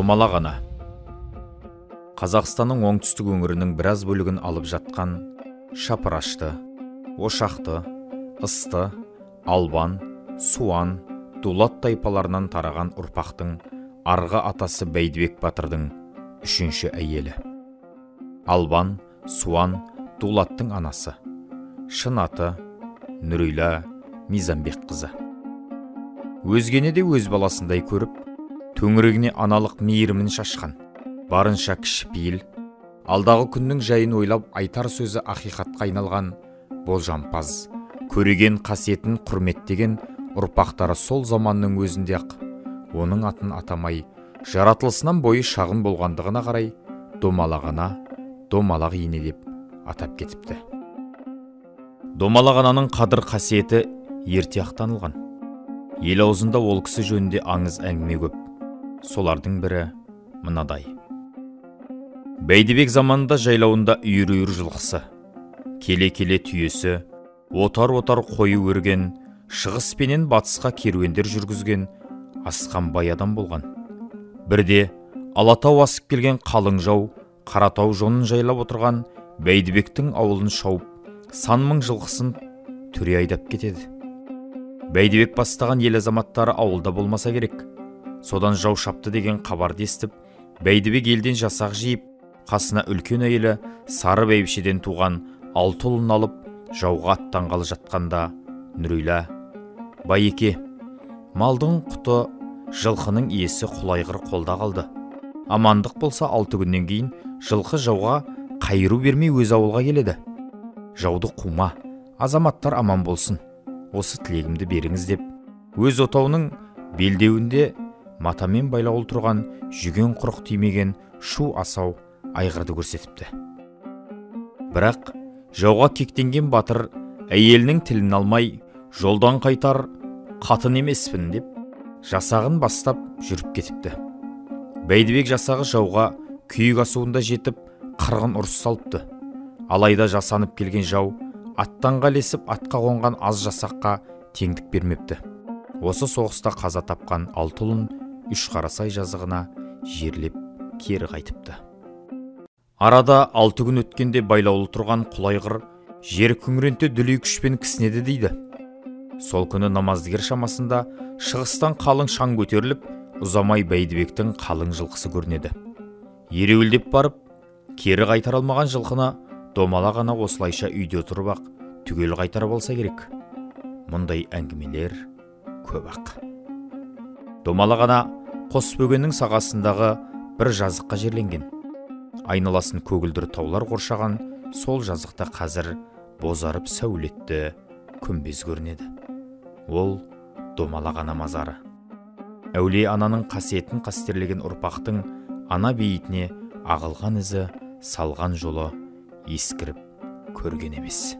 Домалақ ана. Қазақстанның оңтүстік өңірінің біраз бөлігін алып жатқан Шапырашты, Ошақты, Ысты, Албан, Суан, Дулат тайпаларынан тараған ұрпақтың арғы атасы Бәйдібек батырдың үшінші әйелі. Албан, Суан, Дулаттың анасы. Шын аты Нүрила Мизамбек қызы. Өзгені де өз баласындай көріп, төңірегіне аналық мейірімін шашқан, барынша кішіпейіл, алдағы күннің жайын ойлап айтар сөзі ақиқатқа айналған болжампаз, көреген қасиетін құрметтеген ұрпақтары сол заманның өзінде-ақ оның атын атамай, жаратылысынан бойы шағын болғандығына қарай Домалақ ана, Домалақ ене деп атап кетіпті. Домалақ ананың қадір қасиеті ерте-ақ танылған. Ел аузында ол кісі жөнінде аңыз әңгіме көп. Солардың бірі мынадай. Бәйдібек заманында жайлауында үйір-үйір жылқысы, келе-келе түйесі, отар-отар қойы өрген, шығыс пенен батысқа керуендер жүргізген асқан бай адам болған. Бірде Алатау асып келген қалың жау Қаратау жонын жайлап отырған Бәйдібектің ауылын шауып, сан мың жылқысын түре айдап кетеді. Бәйдібек бастаған ел азаматтары ауылда болмаса керек. Содан жау шапты деген хабарды естіп, Бәйдібек елден жасақ жиып, қасына үлкен әйелі Сары бәйбішеден туған 6 ұлын алып, жауға аттанғалы жатқанда Нүрила: «Байеке, малдың құты, жылқының иесі құлайғыр қолда қалды. Амандық болса 6 күннен кейін жылқы жауға қайыру бермей өз ауылға келеді. Жауды қума, азаматтар аман болсын. Осы тілегімді беріңіз» деп, өз отауының белдеуінде матамен байлаулы тұрған жүген құрық тимеген шу асау айғырды көрсетіпті. Бірақ жауға кектенген батыр әйелінің тілін алмай, жолдан қайтар қатын емеспін деп, жасағын бастап жүріп кетіпті. Бәйдібек жасағы жауға күйік асуында жетіп, қырғын ұрыс салыпты. Алайда жасанып келген жау аттан қалесіп атқа қонған аз жасаққа теңдік бермепті. Осы соғыста қаза тапқан 6 ұлын Үшқарасай жазығына жерлеп кері қайтыпты. Арада 6 күн өткенде байлаулы тұрған құлайғыр жер күңіренте дүлей күшпен кісінеді дейді. Сол күні намаздыгер шамасында шығыстан қалың шаң көтеріліп, ұзамай Бәйдібектің қалың жылқысы көрінеді. Ереуілдеп барып, кері қайтар алмаған жылқыны Домалақ ана осылайша үйде тұрып-ақ түгел қайтарып алса керек. Мұндай әңгімелер көп-ақ. Домалақ ана Қосбөгеннің сағасындағы бір жазыққа жерленген. Айналасын көгілдір таулар қоршаған сол жазықта қазір бозарып сәулетті күмбез көрінеді. Ол Домалақ ана мазары. Әулие ананың қасиетін қастерлеген ұрпақтың ана бейітіне ағылған ізі, салған жолы ескіріп көрген емес.